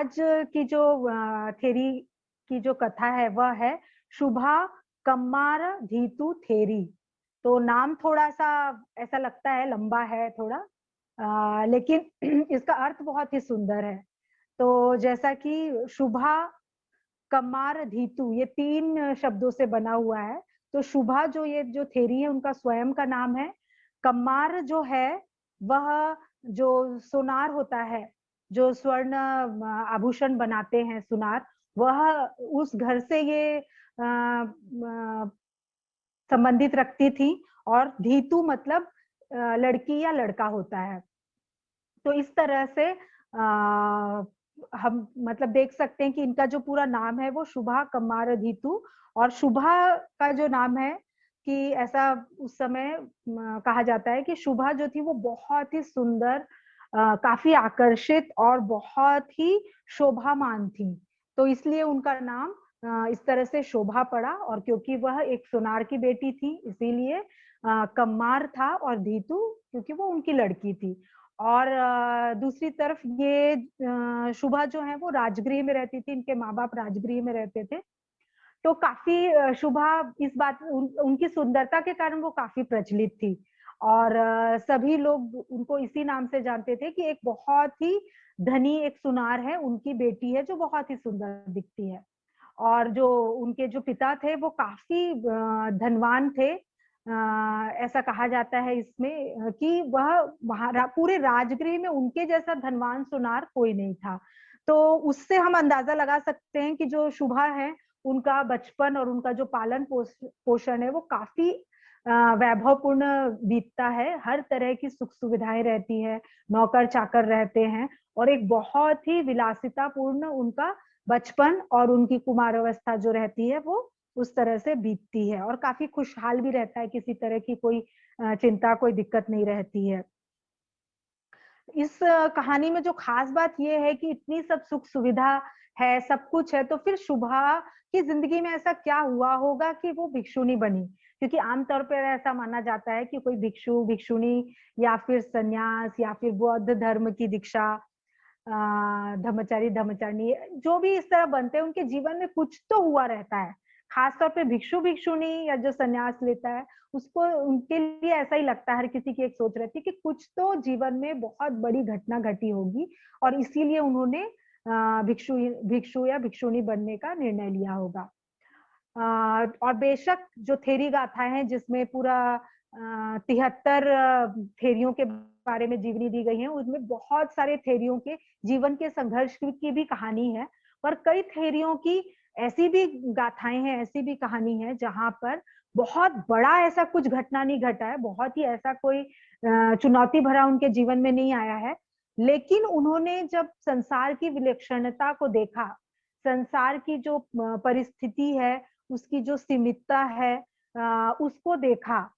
आज की जो थेरी की जो कथा है वह है शुभा कम्मार धीतु थेरी। तो नाम थोड़ा सा ऐसा लगता है लंबा है थोड़ा, लेकिन इसका अर्थ बहुत ही सुंदर है। तो जैसा कि शुभा कम्मार धीतु ये 3 शब्दों से बना हुआ है। तो शुभा जो ये जो थेरी है उनका स्वयं का नाम है। कम्मार जो है वह जो सोनार होता है, जो स्वर्ण आभूषण बनाते हैं सुनार, वह उस घर से ये संबंधित रखती थी। और धीतु मतलब लड़की या लड़का होता है। तो इस तरह से हम मतलब देख सकते हैं कि इनका जो पूरा नाम है वो शुभा कम्मार धीतु। और शुभा का जो नाम है कि ऐसा उस समय कहा जाता है कि शुभा जो थी वो बहुत ही सुंदर, काफी आकर्षित और बहुत ही शोभामान थी। तो इसलिए उनका नाम इस तरह से शोभा पड़ा। और क्योंकि वह एक सोनार की बेटी थी इसीलिए कम्मार था, और धीतु क्योंकि वो उनकी लड़की थी। और दूसरी तरफ ये शुभा जो है वो राजगृह में रहती थी, इनके माँ बाप राजगृह में रहते थे। तो काफी शुभा इस बात उनकी सुंदरता के कारण वो काफी प्रचलित थी। और सभी लोग उनको इसी नाम से जानते थे कि एक बहुत ही धनी एक सुनार है, उनकी बेटी है जो बहुत ही सुंदर दिखती है। और जो उनके जो पिता थे वो काफी धनवान थे। ऐसा कहा जाता है इसमें कि वह पूरे राजगृह में उनके जैसा धनवान सुनार कोई नहीं था। तो उससे हम अंदाजा लगा सकते हैं कि जो शुभा है उनका बचपन और उनका जो पालन पोषण है वो काफी वैभवपूर्ण बीतता है। हर तरह की सुख सुविधाएं रहती है, नौकर चाकर रहते हैं, और एक बहुत ही विलासितापूर्ण उनका बचपन और उनकी कुमारावस्था जो रहती है वो उस तरह से बीतती है। और काफी खुशहाल भी रहता है, किसी तरह की कोई चिंता कोई दिक्कत नहीं रहती है। इस कहानी में जो खास बात यह है कि इतनी सब सुख सुविधा है, सब कुछ है, तो फिर शुभा की जिंदगी में ऐसा क्या हुआ होगा कि वो भिक्षुणी बनी। क्योंकि आमतौर पर ऐसा माना जाता है कि कोई भिक्षु भिक्षुणी या फिर सन्यास या फिर बौद्ध धर्म की दीक्षा, धर्मचारी धर्मचारिणी जो भी इस तरह बनते हैं उनके जीवन में कुछ तो हुआ रहता है। खासतौर पे भिक्षु भिक्षुणी या जो सन्यास लेता है उसको, उनके लिए ऐसा ही लगता है, हर किसी की एक सोच रहती है कि कुछ तो जीवन में बहुत बड़ी घटना घटी होगी और इसीलिए उन्होंने भिक्षु भिक्षु या भिक्षुणी बनने का निर्णय लिया होगा। और बेशक जो थेरी गाथा है जिसमें पूरा 73 थेरियों के बारे में जीवनी दी गई है, उसमें बहुत सारे थेरियों के जीवन के संघर्ष की भी कहानी है। पर कई थेरियों की ऐसी भी गाथाएं हैं, ऐसी भी कहानी है जहां पर बहुत बड़ा ऐसा कुछ घटना नहीं घटा है, बहुत ही ऐसा कोई चुनौती भरा उनके जीवन में नहीं आया है। लेकिन उन्होंने जब संसार की विलक्षणता को देखा, संसार की जो परिस्थिति है, उसकी जो सीमितता है, उसको देखा,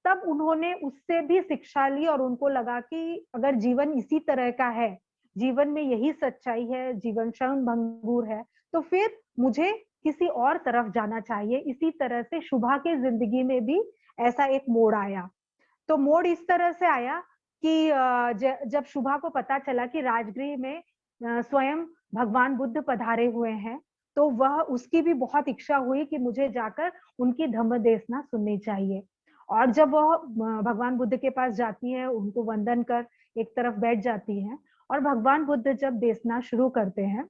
तब उन्होंने उससे भी शिक्षा ली और उनको लगा कि अगर जीवन इसी तरह का है, जीवन में यही सच्चाई है, जीवन क्षण भंगुर है, तो फिर मुझे किसी और तरफ जाना चाहिए। इसी तरह से शुभा के जिंदगी में भी ऐसा एक मोड़ आया। तो मोड़ इस तरह से आया कि जब शुभा को पता चला कि राजगृह में स्वयं भगवान बुद्ध पधारे हुए हैं, तो वह उसकी भी बहुत इच्छा हुई कि मुझे जाकर उनकी धम्म देशना सुननी चाहिए। और जब वह भगवान बुद्ध के पास जाती है, उनको वंदन कर एक तरफ बैठ जाती है, और भगवान बुद्ध जब देशना शुरू करते हैं,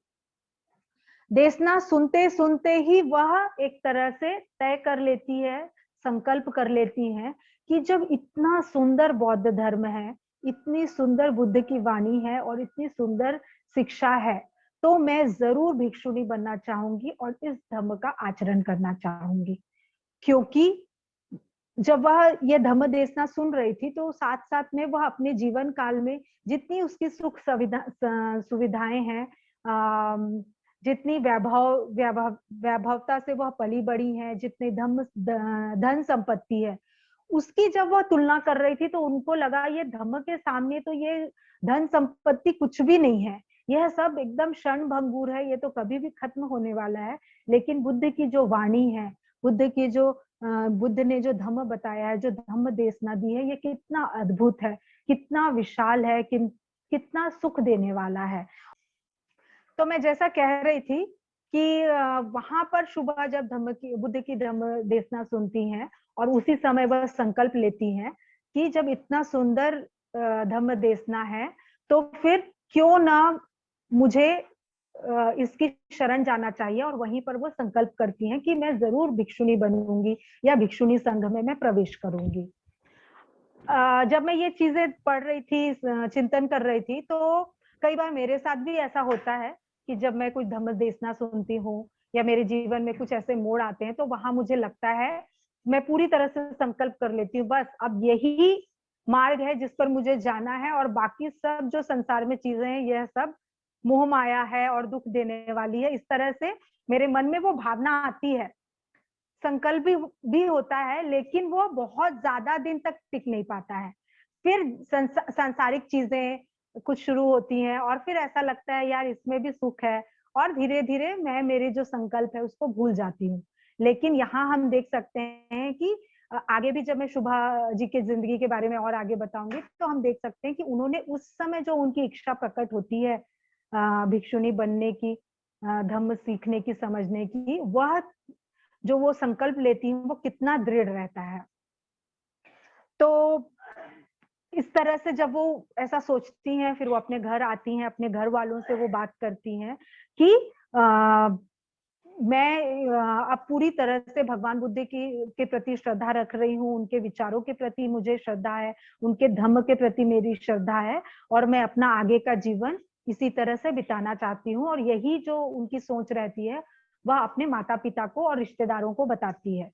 देशना सुनते सुनते ही वह एक तरह से तय कर लेती है, संकल्प कर लेती है कि जब इतना सुंदर बौद्ध धर्म है, इतनी सुंदर बुद्ध की वाणी है और इतनी सुंदर शिक्षा है, तो मैं जरूर भिक्षुणी बनना चाहूंगी और इस धर्म का आचरण करना चाहूंगी। क्योंकि जब वह यह धम्म देशना सुन रही थी तो साथ साथ में वह अपने जीवन काल में जितनी उसकी सुख सुविधाएं हैं, जितनी वैभवता से वह पली बड़ी है, जितने धन संपत्ति है, उसकी जब वह तुलना कर रही थी तो उनको लगा ये धम्म के सामने तो ये धन संपत्ति कुछ भी नहीं है, यह सब एकदम क्षण भंगुर है, ये तो कभी भी खत्म होने वाला है। लेकिन बुद्ध की जो वाणी है, बुद्ध ने जो धम्म बताया है, जो धम्म देशना दी है, ये कितना अद्भुत है, कितना विशाल है, कितना सुख देने वाला है। तो मैं जैसा कह रही थी कि वहां पर शुभा जब धम्म की बुद्ध की धम्म देशना सुनती हैं और उसी समय वह संकल्प लेती हैं कि जब इतना सुंदर धम्म देशना है तो फिर क्यों ना मुझे इसकी शरण जाना चाहिए, और वहीं पर वो संकल्प करती हैं कि मैं जरूर भिक्षुणी बनूंगी या भिक्षुणी संघ में मैं प्रवेश करूंगी। जब मैं ये चीजें पढ़ रही थी, चिंतन कर रही थी, तो कई बार मेरे साथ भी ऐसा होता है कि जब मैं कुछ धम्म देशना सुनती हूँ या मेरे जीवन में कुछ ऐसे मोड़ आते हैं तो वहां मुझे लगता है, मैं पूरी तरह से संकल्प कर लेती हूँ बस अब यही मार्ग है जिस पर मुझे जाना है, और बाकी सब जो संसार में चीजें हैं यह सब मोह माया है और दुख देने वाली है। इस तरह से मेरे मन में वो भावना आती है, संकल्प भी होता है, लेकिन वो बहुत ज्यादा दिन तक टिक नहीं पाता है। फिर सांसारिक चीजें कुछ शुरू होती हैं और फिर ऐसा लगता है यार इसमें भी सुख है, और धीरे धीरे मैं मेरे जो संकल्प है उसको भूल जाती हूँ। लेकिन यहाँ हम देख सकते हैं कि आगे भी जब मैं शुभा जी के जिंदगी के बारे में और आगे बताऊंगी तो हम देख सकते हैं कि उन्होंने उस समय जो उनकी इच्छा प्रकट होती है भिक्षुणी बनने की, धम्म सीखने की, समझने की, वह जो वो संकल्प लेती हैं वो कितना दृढ़ रहता है। तो इस तरह से जब वो ऐसा सोचती हैं फिर वो अपने घर आती हैं, अपने घर वालों से वो बात करती हैं कि मैं अब पूरी तरह से भगवान बुद्ध की के प्रति श्रद्धा रख रही हूँ, उनके विचारों के प्रति मुझे श्रद्धा है, उनके धम्म के प्रति मेरी श्रद्धा है, और मैं अपना आगे का जीवन इसी तरह से बिताना चाहती हूँ। और यही जो उनकी सोच रहती है वह अपने माता पिता को और रिश्तेदारों को बताती है।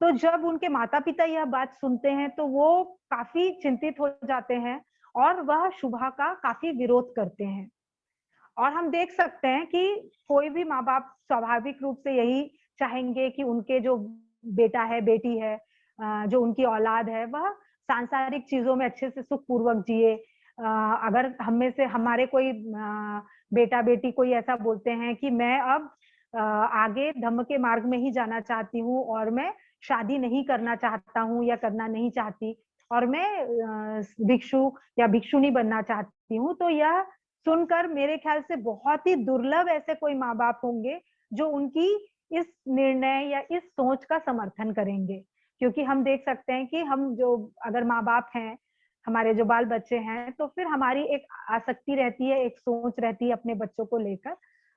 तो जब उनके माता पिता यह बात सुनते हैं तो वो काफी चिंतित हो जाते हैं और वह शुभा का काफी विरोध करते हैं। और हम देख सकते हैं कि कोई भी माँ बाप स्वाभाविक रूप से यही चाहेंगे कि उनके जो बेटा है, बेटी है, जो उनकी औलाद है, वह सांसारिक चीजों में अच्छे से सुख पूर्वक जिए। अगर हम में से हमारे कोई बेटा बेटी कोई ऐसा बोलते हैं कि मैं अब आगे धम्म के मार्ग में ही जाना चाहती हूँ और मैं शादी नहीं करना चाहता हूँ या करना नहीं चाहती, और मैं भिक्षु या भिक्षुणी बनना चाहती हूँ, तो यह सुनकर मेरे ख्याल से बहुत ही दुर्लभ ऐसे कोई माँ बाप होंगे जो उनकी इस निर्णय या इस सोच का समर्थन करेंगे। क्योंकि हम देख सकते हैं कि हम जो अगर माँ बाप हैं, हमारे जो बाल बच्चे हैं, तो फिर हमारी एक आसक्ति रहती है, एक सोच रहती है अपने बच्चों को लेकर।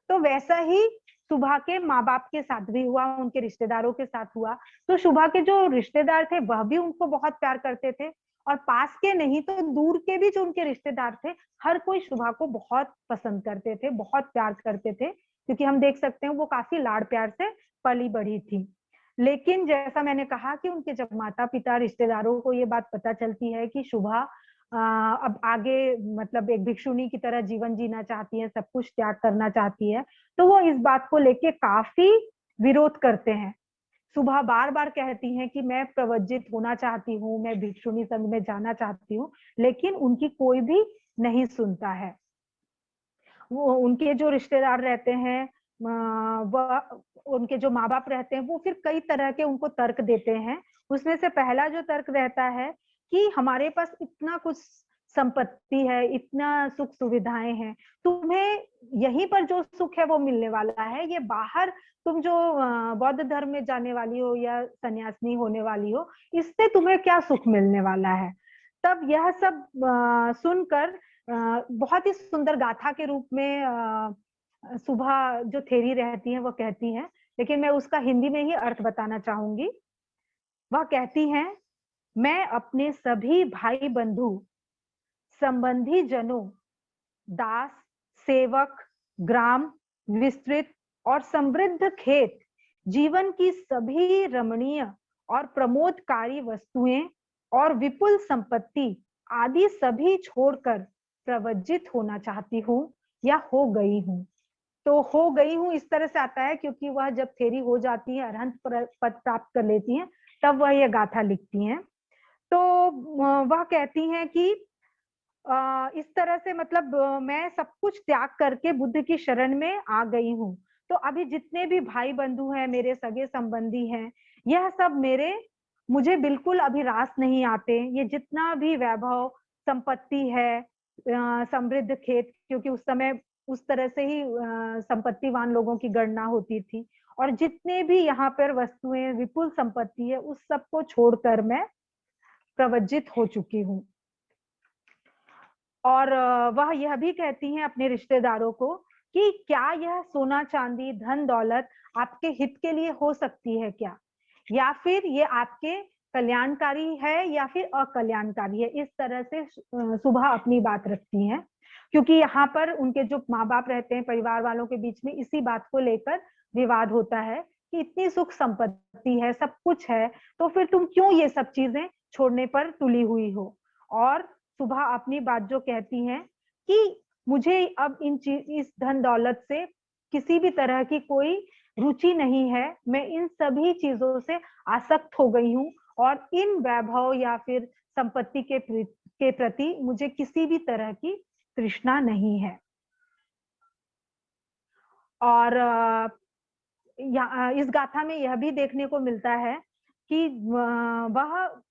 तो वैसा ही शुभा के माँ बाप के साथ भी हुआ, उनके रिश्तेदारों के साथ हुआ। तो शुभा के जो रिश्तेदार थे वह भी उनको बहुत प्यार करते थे, और पास के नहीं तो दूर के भी जो उनके रिश्तेदार थे, हर कोई शुभा को बहुत पसंद करते थे, बहुत प्यार करते थे, क्योंकि हम देख सकते हैं वो काफी लाड़ प्यार से पली बढ़ी थी। लेकिन जैसा मैंने कहा कि उनके जब माता पिता, रिश्तेदारों को ये बात पता चलती है कि शुभा अब आगे मतलब एक भिक्षुणी की तरह जीवन जीना चाहती है, सब कुछ त्याग करना चाहती है, तो वो इस बात को लेके काफी विरोध करते हैं। सुबह बार बार कहती हैं कि मैं प्रवज्जित होना चाहती हूँ, मैं भिक्षुणी संघ में जाना चाहती हूँ, लेकिन उनकी कोई भी नहीं सुनता है। वो उनके जो रिश्तेदार रहते हैं, वह उनके जो माँ बाप रहते हैं, वो फिर कई तरह के उनको तर्क देते हैं। उसमें से पहला जो तर्क रहता है कि हमारे पास इतना कुछ संपत्ति है, इतना सुख सुविधाएं हैं, तुम्हें यहीं पर जो सुख है वो मिलने वाला है, ये बाहर तुम जो बौद्ध धर्म में जाने वाली हो या सन्यासिनी होने वाली हो, इससे तुम्हें क्या सुख मिलने वाला है। तब यह सब सुनकर बहुत ही सुंदर गाथा के रूप में सुबह जो थेरी रहती है वो कहती हैं, लेकिन मैं उसका हिंदी में ही अर्थ बताना चाहूंगी। वह कहती हैं, मैं अपने सभी भाई बंधु, संबंधी जनों, दास, सेवक, ग्राम, विस्तृत और समृद्ध खेत, जीवन की सभी रमणीय और प्रमोदकारी वस्तुएं और विपुल संपत्ति आदि सभी छोड़कर प्रवज्जित होना चाहती हूँ या हो गई हूँ। तो हो गई हूँ इस तरह से आता है क्योंकि वह जब थेरी हो जाती है, अरहंत पद प्राप्त कर लेती हैं, तब वह यह गाथा लिखती हैं। तो वह कहती हैं कि इस तरह से मतलब मैं सब कुछ त्याग करके बुद्ध की शरण में आ गई हूँ। तो अभी जितने भी भाई बंधु हैं, मेरे सगे संबंधी हैं, यह सब मुझे बिल्कुल अभी रास नहीं आते। ये जितना भी वैभव संपत्ति है, समृद्ध खेत, क्योंकि उस समय उस तरह से ही संपत्तिवान लोगों की गणना होती थी। और जितने भी यहाँ पर वस्तुएं, विपुल संपत्ति है, उस सबको छोड़कर मैं प्रवज्जित हो चुकी हूँ। और वह यह भी कहती हैं अपने रिश्तेदारों को कि क्या यह सोना चांदी धन दौलत आपके हित के लिए हो सकती है क्या, या फिर ये आपके कल्याणकारी है या फिर अकल्याणकारी है। इस तरह से सुबह अपनी बात रखती हैं, क्योंकि यहाँ पर उनके जो माँ बाप रहते हैं, परिवार वालों के बीच में इसी बात को लेकर विवाद होता है कि इतनी सुख संपत्ति है, सब कुछ है, तो फिर तुम क्यों ये सब चीजें छोड़ने पर तुली हुई हो। और सुबह अपनी बात जो कहती हैं कि मुझे अब इस धन दौलत से किसी भी तरह की कोई रुचि नहीं है, मैं इन सभी चीजों से आसक्त हो गई हूँ और इन वैभव या फिर संपत्ति के प्रति मुझे किसी भी तरह की तृष्णा नहीं है। और इस गाथा में यह भी देखने को मिलता है कि वह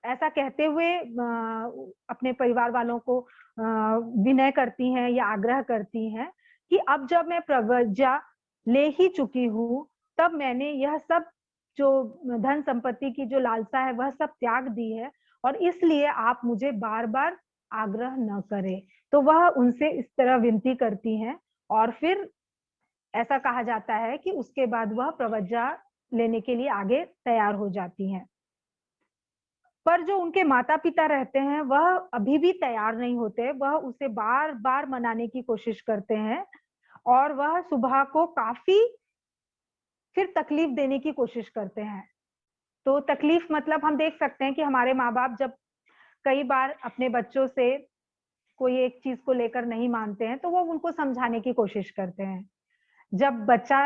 ऐसा कहते हुए अपने परिवार वालों को विनय करती हैं या आग्रह करती हैं कि अब जब मैं प्रव्रजा ले ही चुकी हूँ, तब मैंने यह सब जो धन संपत्ति की जो लालसा है वह सब त्याग दी है, और इसलिए आप मुझे बार बार आग्रह न करें। तो वह उनसे इस तरह विनती करती हैं, और फिर ऐसा कहा जाता है कि उसके बाद वह प्रव्रजा लेने के लिए आगे तैयार हो जाती हैं। पर जो उनके माता पिता रहते हैं वह अभी भी तैयार नहीं होते, वह उसे बार बार मनाने की कोशिश करते हैं, और वह सुबह को काफी फिर तकलीफ देने की कोशिश करते हैं। तो तकलीफ मतलब हम देख सकते हैं कि हमारे माँ बाप जब कई बार अपने बच्चों से कोई एक चीज को लेकर नहीं मानते हैं, तो वो उनको समझाने की कोशिश करते हैं। जब बच्चा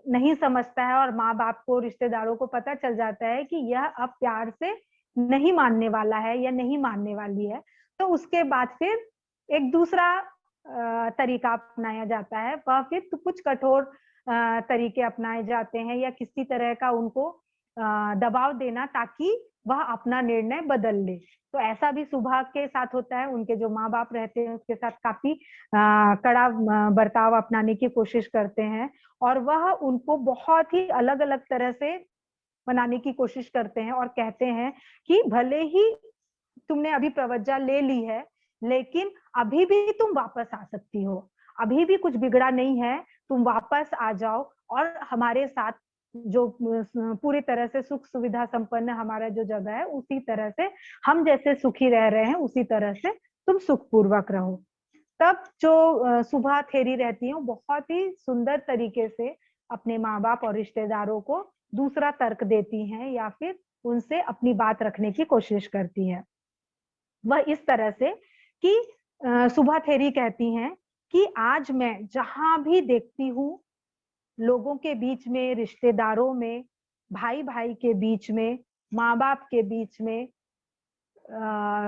नहीं समझता है और माँ बाप को, रिश्तेदारों को पता चल जाता है कि यह अब प्यार से नहीं मानने वाला है या नहीं मानने वाली है, तो उसके बाद फिर एक दूसरा तरीका अपनाया जाता है। वह फिर तो कुछ कठोर तरीके अपनाए जाते हैं, या किसी तरह का उनको दबाव देना, ताकि वह अपना निर्णय बदल ले। तो ऐसा भी सुबह के साथ होता है, उनके जो माँ बाप रहते हैं उसके साथ काफी कड़ा बर्ताव अपनाने की कोशिश करते हैं, और वह उनको बहुत ही अलग अलग तरह से मनाने की कोशिश करते हैं, और कहते हैं कि भले ही तुमने अभी प्रव्रजा ले ली है, लेकिन अभी भी तुम वापस आ सकती हो, अभी भी कुछ बिगड़ा नहीं है, तुम वापस आ जाओ और हमारे साथ जो पूरी तरह से सुख सुविधा संपन्न हमारा जो जगह है, उसी तरह से हम जैसे सुखी रह रहे हैं उसी तरह से तुम सुखपूर्वक रहो। तब जो सुबह थेरी रहती है, बहुत ही सुंदर तरीके से अपने माँ बाप और रिश्तेदारों को दूसरा तर्क देती हैं, या फिर उनसे अपनी बात रखने की कोशिश करती है। वह इस तरह से कि सुबह थेरी कहती हैं कि आज मैं जहां भी देखती हूँ, लोगों के बीच में, रिश्तेदारों में, भाई भाई के बीच में, माँ बाप के बीच में,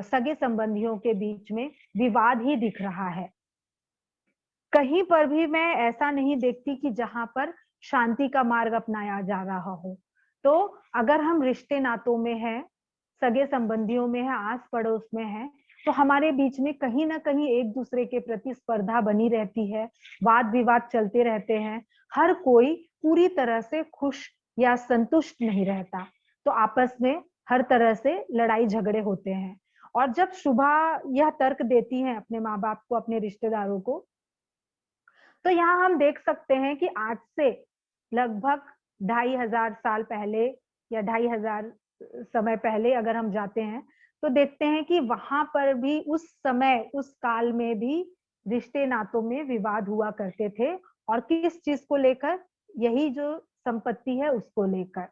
सगे संबंधियों के बीच में विवाद ही दिख रहा है। कहीं पर भी मैं ऐसा नहीं देखती कि जहां पर शांति का मार्ग अपनाया जा रहा हो। तो अगर हम रिश्ते नातों में हैं, सगे संबंधियों में है, आस पड़ोस में है, तो हमारे बीच में कहीं ना कहीं एक दूसरे के प्रति स्पर्धा बनी रहती है, वाद विवाद चलते रहते हैं, हर कोई पूरी तरह से खुश या संतुष्ट नहीं रहता, तो आपस में हर तरह से लड़ाई झगड़े होते हैं। और जब सुबह यह तर्क देती हैं अपने माँ बाप को, अपने रिश्तेदारों को, तो यहाँ हम देख सकते हैं कि आज से लगभग 2500 साल पहले या 2500 समय पहले अगर हम जाते हैं, तो देखते हैं कि वहां पर भी उस समय, उस काल में भी रिश्ते नातों में विवाद हुआ करते थे, और किस चीज को लेकर, यही जो संपत्ति है उसको लेकर।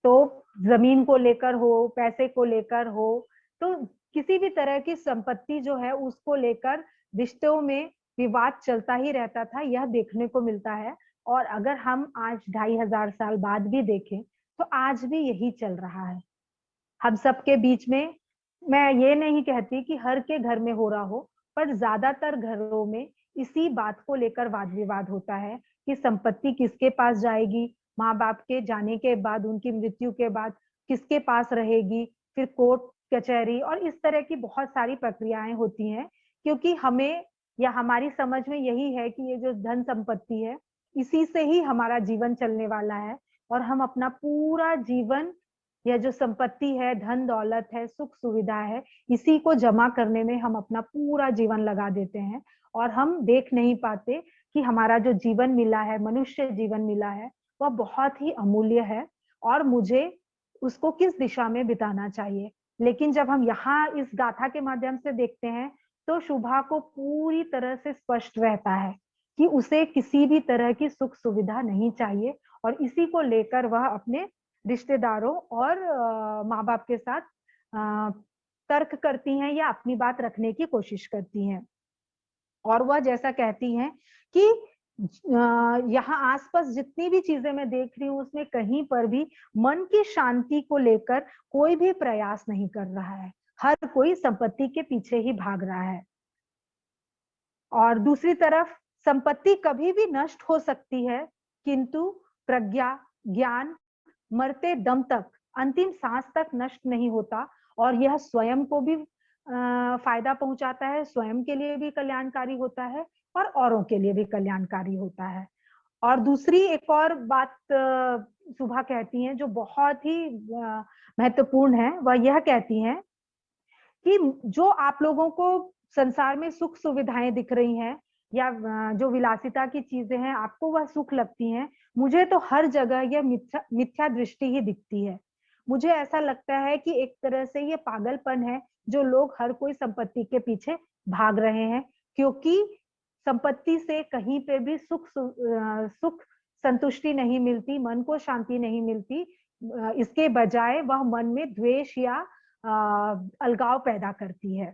तो जमीन को लेकर हो, पैसे को लेकर हो, तो किसी भी तरह की संपत्ति जो है उसको लेकर रिश्तों में विवाद चलता ही रहता था, यह देखने को मिलता है। और अगर हम आज 2500 साल बाद भी देखें, तो आज भी यही चल रहा है हम सबके बीच में। मैं ये नहीं कहती कि हर के घर में हो रहा हो, पर ज्यादातर घरों में इसी बात को लेकर वाद विवाद होता है कि संपत्ति किसके पास जाएगी, माँ बाप के जाने के बाद, उनकी मृत्यु के बाद किसके पास रहेगी, फिर कोर्ट कचहरी और इस तरह की बहुत सारी प्रक्रियाएं होती हैं, क्योंकि हमें या हमारी समझ में यही है कि ये जो धन संपत्ति है इसी से ही हमारा जीवन चलने वाला है, और हम अपना पूरा जीवन, यह जो संपत्ति है, धन दौलत है, सुख सुविधा है, इसी को जमा करने में हम अपना पूरा जीवन लगा देते हैं, और हम देख नहीं पाते कि हमारा जो जीवन मिला है, मनुष्य जीवन मिला है, वह बहुत ही अमूल्य है और मुझे उसको किस दिशा में बिताना चाहिए। लेकिन जब हम यहाँ इस गाथा के माध्यम से देखते हैं तो शुभा को पूरी तरह से स्पष्ट रहता है कि उसे किसी भी तरह की सुख सुविधा नहीं चाहिए, और इसी को लेकर वह अपने रिश्तेदारों और माँ बाप के साथ तर्क करती हैं या अपनी बात रखने की कोशिश करती हैं। और वह जैसा कहती हैं कि यहाँ आसपास जितनी भी चीजें मैं देख रही हूँ उसमें कहीं पर भी मन की शांति को लेकर कोई भी प्रयास नहीं कर रहा है, हर कोई संपत्ति के पीछे ही भाग रहा है। और दूसरी तरफ संपत्ति कभी भी नष्ट हो सकती है, किंतु प्रज्ञा, ज्ञान मरते दम तक, अंतिम सांस तक नष्ट नहीं होता, और यह स्वयं को भी फायदा पहुंचाता है, स्वयं के लिए भी कल्याणकारी होता है और औरों के लिए भी कल्याणकारी होता है। और दूसरी एक और बात सुभा कहती हैं जो बहुत ही महत्वपूर्ण है, वह यह कहती हैं कि जो आप लोगों को संसार में सुख सुविधाएं दिख रही हैं या जो विलासिता की चीजें हैं आपको वह सुख लगती हैं, मुझे तो हर जगह यह मिथ्या दृष्टि ही दिखती है। मुझे ऐसा लगता है कि एक तरह से ये पागलपन है जो लोग हर कोई संपत्ति के पीछे भाग रहे हैं, क्योंकि संपत्ति से कहीं पे भी सुख संतुष्टि नहीं मिलती, मन को शांति नहीं मिलती। इसके बजाय वह मन में द्वेष या अलगाव पैदा करती है।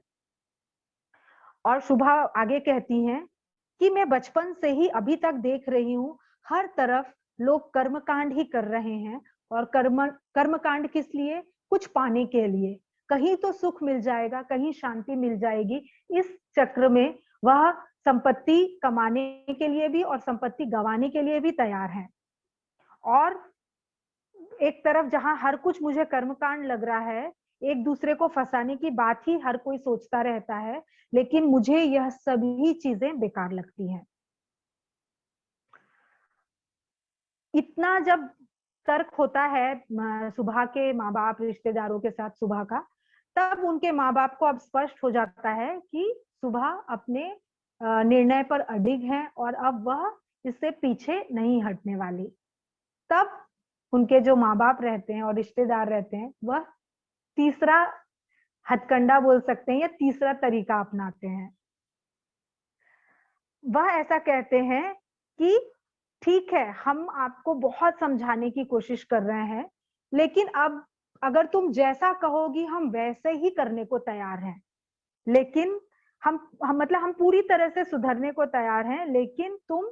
और शुभा आगे कहती हैं कि मैं बचपन से ही अभी तक देख रही हूँ हर तरफ लोग कर्मकांड ही कर रहे हैं, और कर्मकांड किस लिए? कुछ पाने के लिए। कहीं तो सुख मिल जाएगा, कहीं शांति मिल जाएगी, इस चक्र में वह संपत्ति कमाने के लिए भी और संपत्ति गंवाने के लिए भी तैयार है। और एक तरफ जहां हर कुछ मुझे कर्मकांड लग रहा है, एक दूसरे को फंसाने की बात ही हर कोई सोचता रहता है, लेकिन मुझे यह सभी चीजें बेकार लगती हैं। इतना जब तर्क होता है सुभा के माँ बाप रिश्तेदारों के साथ सुभा का, तब उनके माँ बाप को अब स्पष्ट हो जाता है कि सुभा अपने निर्णय पर अडिग है और अब वह इससे पीछे नहीं हटने वाली। तब उनके जो माँ बाप रहते हैं और रिश्तेदार रहते हैं, वह तीसरा हथकंडा बोल सकते हैं या तीसरा तरीका अपनाते हैं। वह ऐसा कहते हैं कि ठीक है, हम आपको बहुत समझाने की कोशिश कर रहे हैं, लेकिन अब अगर तुम जैसा कहोगी हम वैसे ही करने को तैयार हैं। लेकिन हम मतलब हम पूरी तरह से सुधरने को तैयार हैं, लेकिन तुम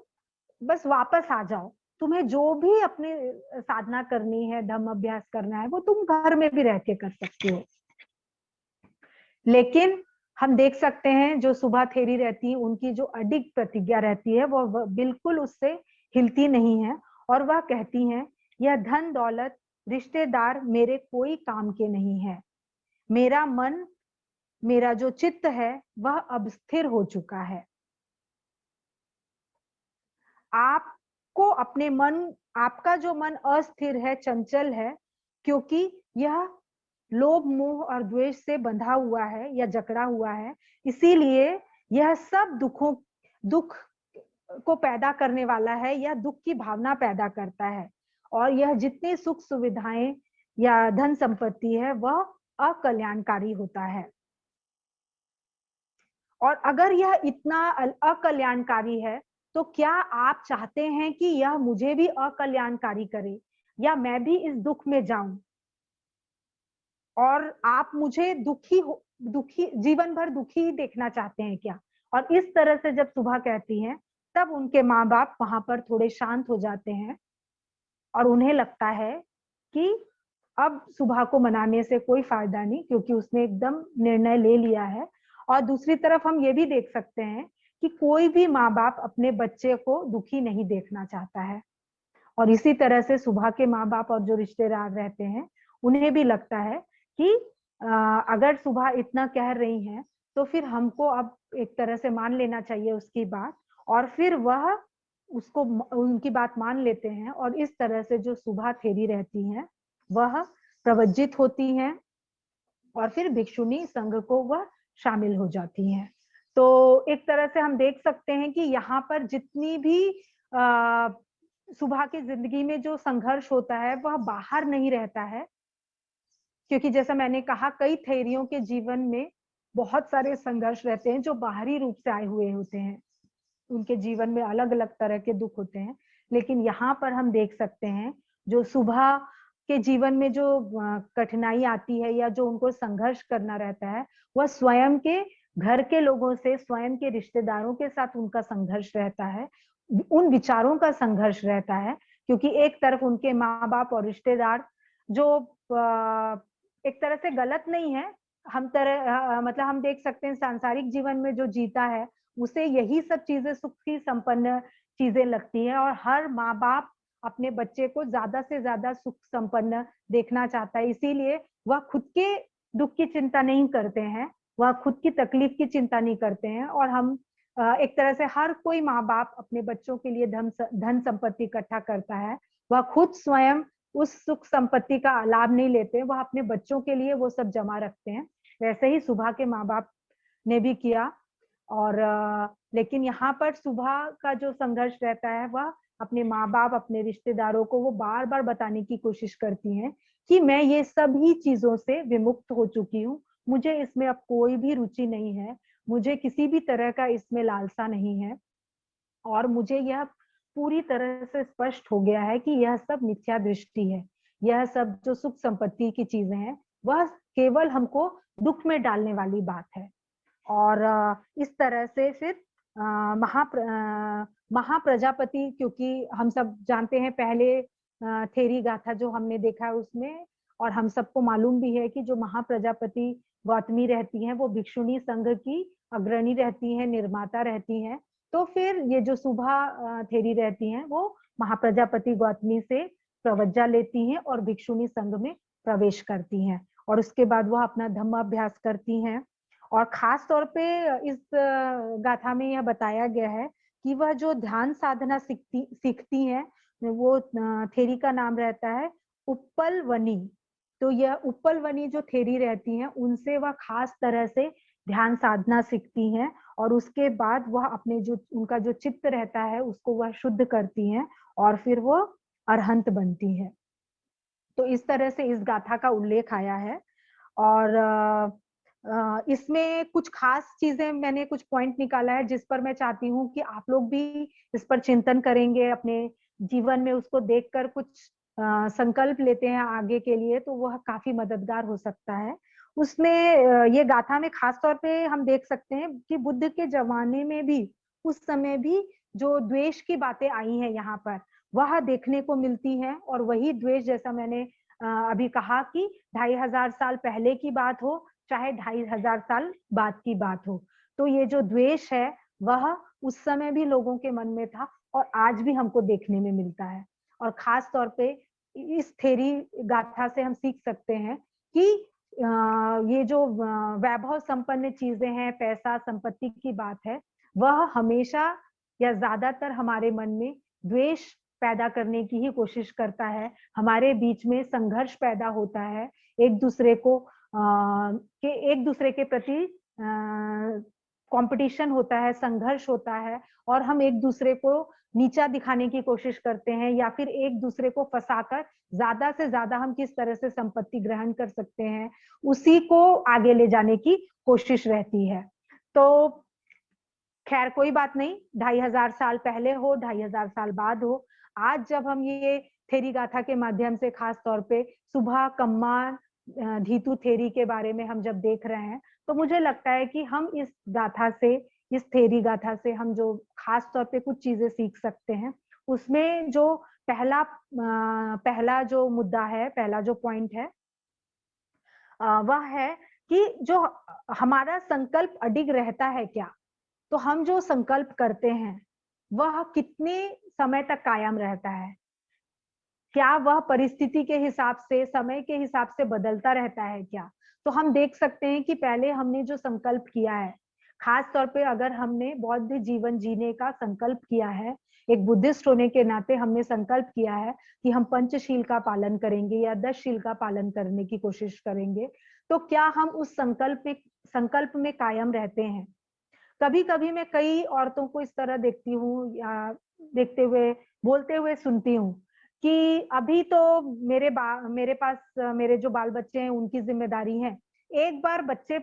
बस वापस आ जाओ। तुम्हें जो भी अपनी साधना करनी है, धम्म अभ्यास करना है, वो तुम घर में भी रह के कर सकती हो। लेकिन हम देख सकते हैं जो सुभा थेरी रहती है, उनकी जो अडिग प्रतिज्ञा रहती है वो बिल्कुल उससे हिलती नहीं है, और वह कहती हैं यह धन दौलत रिश्तेदार मेरे कोई काम के नहीं है। मेरा मन, मेरा जो चित्त है वह अब स्थिर हो चुका है। आपको अपने मन, आपका जो मन अस्थिर है, चंचल है, क्योंकि यह लोभ मोह और द्वेष से बंधा हुआ है या जकड़ा हुआ है, इसीलिए यह सब दुख को पैदा करने वाला है या दुख की भावना पैदा करता है, और यह जितनी सुख सुविधाएं या धन संपत्ति है वह अकल्याणकारी होता है। और अगर यह इतना अकल्याणकारी है तो क्या आप चाहते हैं कि यह मुझे भी अकल्याणकारी करे, या मैं भी इस दुख में जाऊं और आप मुझे दुखी जीवन भर दुखी ही देखना चाहते हैं क्या? और इस तरह से जब सुभा कहती हैं तब उनके माँ बाप वहां पर थोड़े शांत हो जाते हैं, और उन्हें लगता है कि अब सुभा को मनाने से कोई फायदा नहीं, क्योंकि उसने एकदम निर्णय ले लिया है। और दूसरी तरफ हम ये भी देख सकते हैं कि कोई भी माँ बाप अपने बच्चे को दुखी नहीं देखना चाहता है, और इसी तरह से सुभा के माँ बाप और जो रिश्तेदार रहते हैं उन्हें भी लगता है कि अगर सुभा इतना कह रही हैं तो फिर हमको अब एक तरह से मान लेना चाहिए उसकी बात, और फिर वह उसको उनकी बात मान लेते हैं, और इस तरह से जो सुभा थेरी रहती हैं वह प्रवज्जित होती हैं और फिर भिक्षुणी संघ को वह शामिल हो जाती हैं। तो एक तरह से हम देख सकते हैं कि यहाँ पर जितनी भी सुभा की जिंदगी में जो संघर्ष होता है वह बाहर नहीं रहता है, क्योंकि जैसा मैंने कहा कई थेरियों के जीवन में बहुत सारे संघर्ष रहते हैं जो बाहरी रूप से आए हुए होते हैं, उनके जीवन में अलग अलग तरह के दुख होते हैं। लेकिन यहाँ पर हम देख सकते हैं जो सुभा के जीवन में जो कठिनाई आती है या जो उनको संघर्ष करना रहता है, वह स्वयं के घर के लोगों से, स्वयं के रिश्तेदारों के साथ उनका संघर्ष रहता है, उन विचारों का संघर्ष रहता है। क्योंकि एक तरफ उनके माँ बाप और रिश्तेदार जो एक तरह से गलत नहीं है, मतलब हम देख सकते हैं सांसारिक जीवन में जो जीता है उसे यही सब चीजें सुखी संपन्न चीजें लगती हैं, और हर माँ बाप अपने बच्चे को ज्यादा से ज्यादा सुख संपन्न देखना चाहता है। इसीलिए वह खुद के दुख की चिंता नहीं करते हैं, वह खुद की तकलीफ की चिंता नहीं करते हैं। और हम एक तरह से हर कोई माँ बाप अपने बच्चों के लिए धन संपत्ति इकट्ठा करता है, वह खुद स्वयं उस सुख संपत्ति का लाभ नहीं लेते, वह अपने बच्चों के लिए वो सब जमा रखते हैं। वैसे ही सुभा के माँ बाप ने भी किया। और लेकिन यहाँ पर सुभा का जो संघर्ष रहता है वह अपने माँ बाप, अपने रिश्तेदारों को वो बार बार बताने की कोशिश करती हैं कि मैं ये सभी चीजों से विमुक्त हो चुकी हूँ, मुझे इसमें अब कोई भी रुचि नहीं है, मुझे किसी भी तरह का इसमें लालसा नहीं है, और मुझे यह पूरी तरह से स्पष्ट हो गया है कि यह सब मिथ्या दृष्टि है, यह सब जो सुख संपत्ति की चीजें हैं वह केवल हमको दुख में डालने वाली बात है। और इस तरह से फिर महाप्रजापति, क्योंकि हम सब जानते हैं पहले थेरी गाथा जो हमने देखा है उसमें, और हम सबको मालूम भी है कि जो महाप्रजापति गौतमी रहती हैं वो भिक्षुणी संघ की अग्रणी रहती हैं, निर्माता रहती हैं। तो फिर ये जो सुभा थेरी रहती हैं वो महाप्रजापति गौतमी से प्रवज्जा लेती हैं और भिक्षुणी संघ में प्रवेश करती हैं, और उसके बाद वह अपना धम्म अभ्यास करती हैं। और खास तौर पे इस गाथा में यह बताया गया है कि वह जो ध्यान साधना सीखती हैं, वो थेरी का नाम रहता है उप्पल वनी। तो यह उप्पल वनी जो थेरी रहती हैं उनसे वह खास तरह से ध्यान साधना सीखती हैं, और उसके बाद वह अपने जो उनका जो चित्त रहता है उसको वह शुद्ध करती हैं, और फिर वो अरहंत बनती है। तो इस तरह से इस गाथा का उल्लेख आया है। और इसमें कुछ खास चीजें मैंने कुछ पॉइंट निकाला है जिस पर मैं चाहती हूँ कि आप लोग भी इस पर चिंतन करेंगे, अपने जीवन में उसको देखकर कुछ संकल्प लेते हैं आगे के लिए, तो वह काफी मददगार हो सकता है। उसमें ये गाथा में खास तौर पे हम देख सकते हैं कि बुद्ध के जमाने में भी, उस समय भी जो द्वेष की बातें आई हैं यहाँ पर वह देखने को मिलती है। और वही द्वेष, जैसा मैंने अभी कहा कि 2500 साल पहले की बात हो चाहे 2500 साल बाद की बात हो, तो ये जो द्वेष है वह उस समय भी लोगों के मन में था और आज भी हमको देखने में मिलता है। और खास तौर पे इस थेरी गाथा से हम सीख सकते हैं कि ये जो वैभव संपन्न चीजें हैं, पैसा संपत्ति की बात है, वह हमेशा या ज्यादातर हमारे मन में द्वेष पैदा करने की ही कोशिश करता है, हमारे बीच में संघर्ष पैदा होता है, एक दूसरे को एक दूसरे के प्रति कंपटीशन होता है, संघर्ष होता है, और हम एक दूसरे को नीचा दिखाने की कोशिश करते हैं, या फिर एक दूसरे को फंसाकर ज्यादा से ज्यादा हम किस तरह से संपत्ति ग्रहण कर सकते हैं उसी को आगे ले जाने की कोशिश रहती है। तो खैर कोई बात नहीं, 2500 साल पहले हो, 2500 साल बाद हो, आज जब हम ये थेरी गाथा के माध्यम से खास तौर पे सुभा कम्मा धीतु थेरी के बारे में हम जब देख रहे हैं, तो मुझे लगता है कि हम इस गाथा से, इस थेरी गाथा से हम जो खास तौर पे कुछ चीजें सीख सकते हैं, उसमें जो पहला जो मुद्दा है, पहला जो पॉइंट है वह है कि जो हमारा संकल्प अडिग रहता है क्या, तो हम जो संकल्प करते हैं वह कितने समय तक कायम रहता है, क्या वह परिस्थिति के हिसाब से, समय के हिसाब से बदलता रहता है क्या। तो हम देख सकते हैं कि पहले हमने जो संकल्प किया है, खास तौर पे अगर हमने बौद्ध जीवन जीने का संकल्प किया है, एक बुद्धिस्ट होने के नाते हमने संकल्प किया है कि हम पंचशील का पालन करेंगे या 10 शील का पालन करने की कोशिश करेंगे, तो क्या हम उस संकल्प में कायम रहते हैं? कभी कभी मैं कई औरतों को इस तरह देखती हूँ या देखते हुए बोलते हुए सुनती हूँ कि अभी तो मेरे पास मेरे जो बाल बच्चे हैं उनकी जिम्मेदारी है, एक बार बच्चे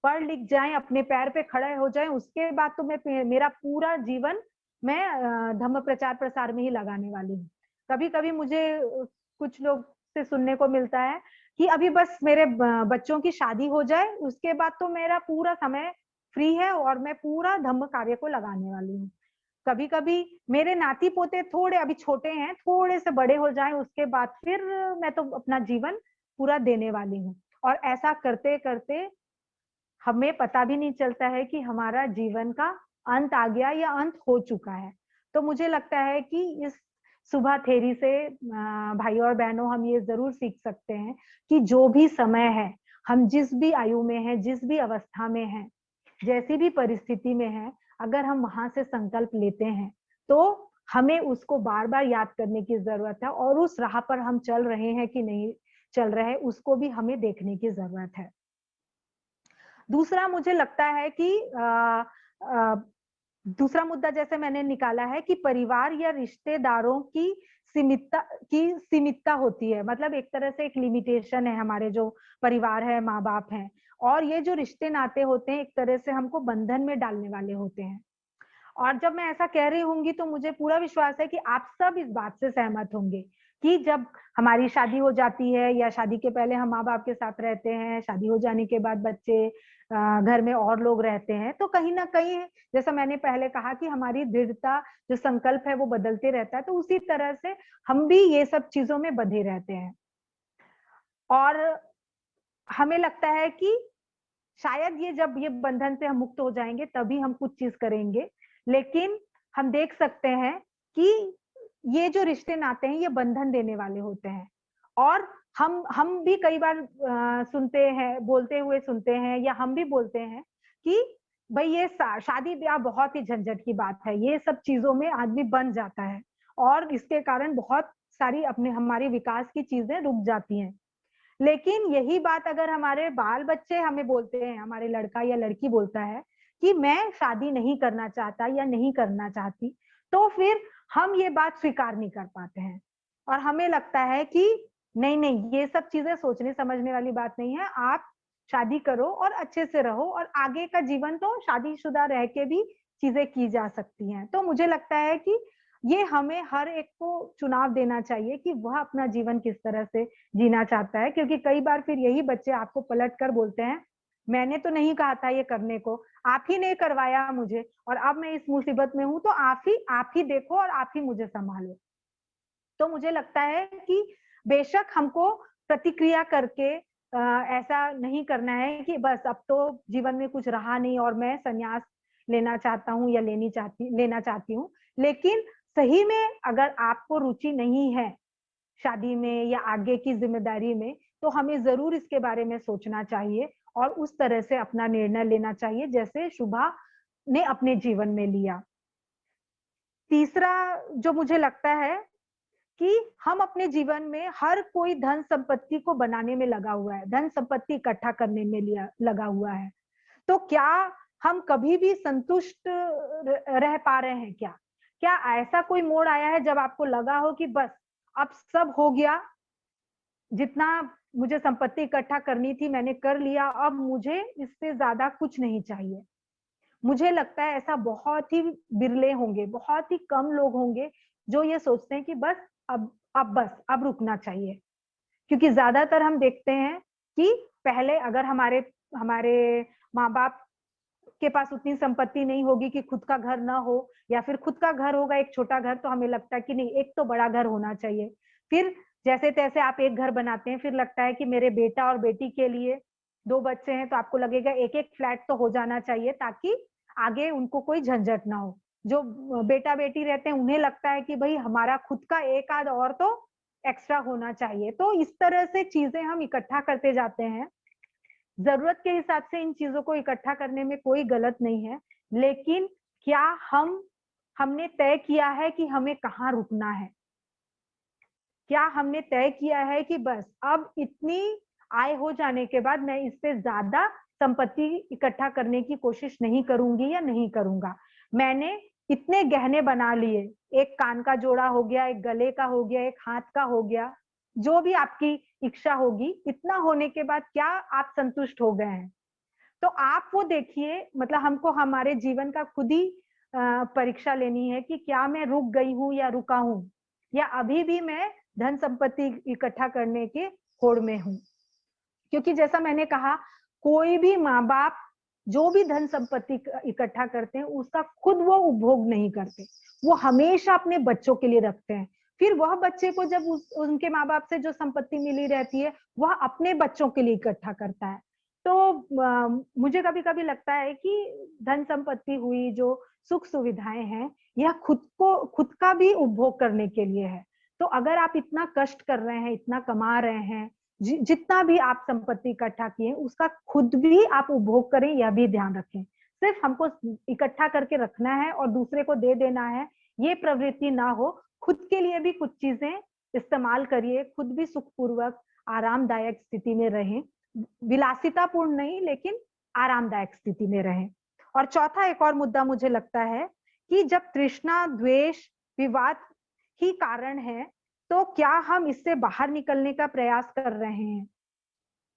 पढ़ लिख जाएं, अपने पैर पे खड़े हो जाएं, उसके बाद तो मेरा पूरा जीवन मैं धम्म प्रचार प्रसार में ही लगाने वाली हूँ। कभी कभी मुझे कुछ लोग से सुनने को मिलता है कि अभी बस मेरे बच्चों की शादी हो जाए, उसके बाद तो मेरा पूरा समय फ्री है और मैं पूरा धम्म कार्य को लगाने वाली हूँ। कभी कभी मेरे नाती पोते थोड़े अभी छोटे हैं, थोड़े से बड़े हो जाएं, उसके बाद फिर मैं तो अपना जीवन पूरा देने वाली हूँ। और ऐसा करते करते हमें पता भी नहीं चलता है कि हमारा जीवन का अंत आ गया या अंत हो चुका है। तो मुझे लगता है कि इस सुबह थेरी से भाई और बहनों हम ये जरूर सीख सकते हैं कि जो भी समय है, हम जिस भी आयु में हैं, जिस भी अवस्था में हैं, जैसी भी परिस्थिति में है, अगर हम वहां से संकल्प लेते हैं तो हमें उसको बार बार याद करने की जरूरत है, और उस राह पर हम चल रहे हैं कि नहीं चल रहे उसको भी हमें देखने की जरूरत है। दूसरा मुझे लगता है कि आ, दूसरा मुद्दा जैसे मैंने निकाला है कि परिवार या रिश्तेदारों की सीमितता होती है, मतलब एक तरह से एक लिमिटेशन है, हमारे जो परिवार है, माँ बाप हैं, और ये जो रिश्ते नाते होते हैं एक तरह से हमको बंधन में डालने वाले होते हैं। और जब मैं ऐसा कह रही होंगी तो मुझे पूरा विश्वास है कि आप सब इस बात से सहमत होंगे कि जब हमारी शादी हो जाती है या शादी के पहले हम माँ बाप के साथ रहते हैं, शादी हो जाने के बाद बच्चे घर में और लोग रहते हैं, तो कहीं ना कहीं जैसा मैंने पहले कहा कि हमारी दृढ़ता जो संकल्प है वो बदलते रहता है, तो उसी तरह से हम भी ये सब चीजों में बंधे रहते हैं। और हमें लगता है कि शायद ये जब ये बंधन से हम मुक्त हो जाएंगे तभी हम कुछ चीज करेंगे, लेकिन हम देख सकते हैं कि ये जो रिश्ते नाते हैं ये बंधन देने वाले होते हैं। और हम भी कई बार सुनते हैं, बोलते हुए सुनते हैं, या हम भी बोलते हैं कि भाई ये शादी ब्याह बहुत ही झंझट की बात है, ये सब चीजों में आदमी बन जाता है और इसके कारण बहुत सारी अपने हमारी विकास की चीजें रुक जाती हैं। लेकिन यही बात अगर हमारे बाल बच्चे हमें बोलते हैं, हमारे लड़का या लड़की बोलता है कि मैं शादी नहीं करना चाहता या नहीं करना चाहती, तो फिर हम ये बात स्वीकार नहीं कर पाते हैं और हमें लगता है कि नहीं नहीं, ये सब चीजें सोचने समझने वाली बात नहीं है, आप शादी करो और अच्छे से रहो, और आगे का जीवन तो शादीशुदा रह के भी चीजें की जा सकती हैं। तो मुझे लगता है कि ये हमें हर एक को चुनाव देना चाहिए कि वह अपना जीवन किस तरह से जीना चाहता है, क्योंकि कई बार फिर यही बच्चे आपको पलट कर बोलते हैं मैंने तो नहीं कहा था ये करने को, आप ही ने करवाया मुझे, और अब मैं इस मुसीबत में हूं, तो आप ही देखो और आप ही मुझे संभालो। तो मुझे लगता है कि बेशक हमको प्रतिक्रिया करके ऐसा नहीं करना है कि बस अब तो जीवन में कुछ रहा नहीं और मैं संन्यास लेना चाहता हूँ या लेना चाहती हूँ। लेकिन सही में अगर आपको रुचि नहीं है शादी में या आगे की जिम्मेदारी में, तो हमें जरूर इसके बारे में सोचना चाहिए और उस तरह से अपना निर्णय लेना चाहिए जैसे शुभा ने अपने जीवन में लिया। तीसरा जो मुझे लगता है कि हम अपने जीवन में हर कोई धन संपत्ति को बनाने में लगा हुआ है, धन संपत्ति इकट्ठा करने में लगा हुआ है, तो क्या हम कभी भी संतुष्ट रह पा रहे हैं? क्या क्या ऐसा कोई मोड़ आया है जब आपको लगा हो कि बस अब सब हो गया, जितना मुझे संपत्ति इकट्ठा करनी थी मैंने कर लिया, अब मुझे इससे ज्यादा कुछ नहीं चाहिए? मुझे लगता है ऐसा बहुत ही बिरले होंगे, बहुत ही कम लोग होंगे जो ये सोचते हैं कि बस अब रुकना चाहिए। क्योंकि ज्यादातर हम देखते हैं कि पहले अगर हमारे हमारे माँ बाप के पास उतनी संपत्ति नहीं होगी कि खुद का घर ना हो, या फिर खुद का घर होगा एक छोटा घर, तो हमें लगता है कि नहीं एक तो बड़ा घर होना चाहिए। फिर जैसे तैसे आप एक घर बनाते हैं, फिर लगता है कि मेरे बेटा और बेटी के लिए 2 बच्चे हैं तो आपको लगेगा एक एक फ्लैट तो हो जाना चाहिए ताकि आगे उनको कोई झंझट ना हो। जो बेटा बेटी रहते हैं उन्हें लगता है कि भाई हमारा खुद का एक आध और तो एक्स्ट्रा होना चाहिए। तो इस तरह से चीजें हम इकट्ठा करते जाते हैं जरूरत के हिसाब से इन चीजों को इकट्ठा करने में कोई गलत नहीं है, लेकिन क्या हमने तय किया है कि हमें कहाँ रुकना है? क्या हमने तय किया है कि बस अब इतनी आय हो जाने के बाद मैं इससे ज्यादा संपत्ति इकट्ठा करने की कोशिश नहीं करूंगी या नहीं करूंगा? मैंने इतने गहने बना लिए, एक कान का जोड़ा हो गया, एक गले का हो गया, एक हाथ का हो गया, जो भी आपकी इच्छा होगी, इतना होने के बाद क्या आप संतुष्ट हो गए हैं? तो आप वो देखिए, मतलब हमको हमारे जीवन का खुद ही परीक्षा लेनी है कि क्या मैं रुक गई हूँ या रुका हूँ, या अभी भी मैं धन संपत्ति इकट्ठा करने के होड़ में हूँ। क्योंकि जैसा मैंने कहा, कोई भी माँ बाप जो भी धन संपत्ति इकट्ठा करते हैं उसका खुद वो उपभोग नहीं करते, वो हमेशा अपने बच्चों के लिए रखते हैं। फिर वह बच्चे को जब उनके माँ बाप से जो संपत्ति मिली रहती है वह अपने बच्चों के लिए इकट्ठा करता है। तो मुझे कभी कभी लगता है कि धन संपत्ति हुई, जो सुख सुविधाएं हैं, यह खुद का भी उपभोग करने के लिए है। तो अगर आप इतना कष्ट कर रहे हैं, इतना कमा रहे हैं, जितना भी आप संपत्ति इकट्ठा किए उसका खुद भी आप उपभोग करें, यह भी ध्यान रखें। सिर्फ हमको इकट्ठा करके रखना है और दूसरे को दे देना है, ये प्रवृत्ति ना हो। खुद के लिए भी कुछ चीजें इस्तेमाल करिए, खुद भी सुखपूर्वक आरामदायक स्थिति में रहें, विलासितापूर्ण नहीं लेकिन आरामदायक स्थिति में रहें। और चौथा एक और मुद्दा मुझे लगता है कि जब तृष्णा, द्वेष, विवाद ही कारण है, तो क्या हम इससे बाहर निकलने का प्रयास कर रहे हैं?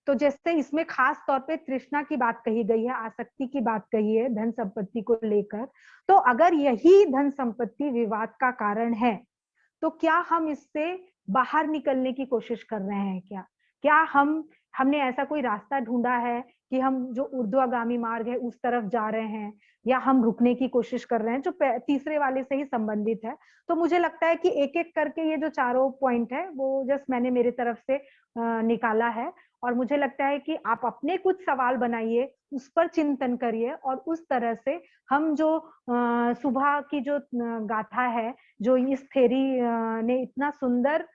तो जैसे इसमें खास तौर पे तृष्णा की बात कही गई है, आसक्ति की बात कही है धन संपत्ति को लेकर। तो अगर यही धन संपत्ति विवाद का कारण है, तो क्या हम इससे बाहर निकलने की कोशिश कर रहे हैं? क्या हमने ऐसा कोई रास्ता ढूंढा है कि हम जो ऊर्ध्वगामी मार्ग है उस तरफ जा रहे हैं, या हम रुकने की कोशिश कर रहे हैं जो तीसरे वाले से ही संबंधित है? तो मुझे लगता है कि एक एक करके ये जो चारों पॉइंट है वो जस्ट मैंने मेरे तरफ से निकाला है। और मुझे लगता है कि आप अपने कुछ सवाल बनाइए, उस पर चिंतन करिए, और उस तरह से हम जो सुबह की जो गाथा है, जो इस थेरी ने इतना सुंदर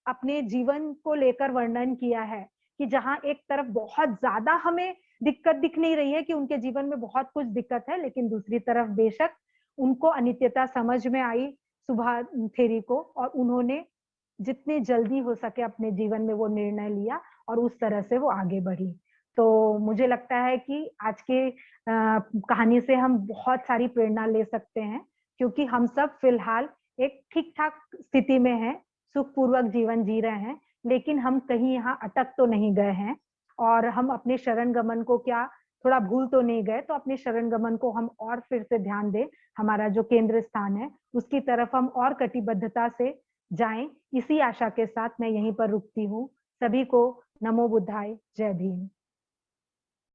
अपने जीवन को लेकर वर्णन किया है, कि जहां एक तरफ बहुत ज्यादा हमें दिक्कत दिख नहीं रही है कि उनके जीवन में बहुत कुछ दिक्कत है, लेकिन दूसरी तरफ बेशक उनको अनित्यता समझ में आई सुबह थेरी को, और उन्होंने जितने जल्दी हो सके अपने जीवन में वो निर्णय लिया और उस तरह से वो आगे बढ़ी। तो मुझे लगता है कि आज के कहानी से हम बहुत सारी प्रेरणा ले सकते हैं, क्योंकि हम सब फिलहाल एक ठीक-ठाक स्थिति में हैं, सुखपूर्वक जीवन जी रहे हैं, लेकिन हम कहीं यहाँ अटक तो नहीं गए हैं, और हम अपने शरण गमन को क्या थोड़ा भूल तो नहीं गए, तो अपने शरण गमन को हम और फिर से ध्यान दें, हमारा जो केंद्र स्थान है, उसकी तरफ हम और कटिबद्धता से जाएं। इसी आशा के साथ मैं यहीं पर रुकती हूँ। सभी को नमो बुद्धाय, जय भीम।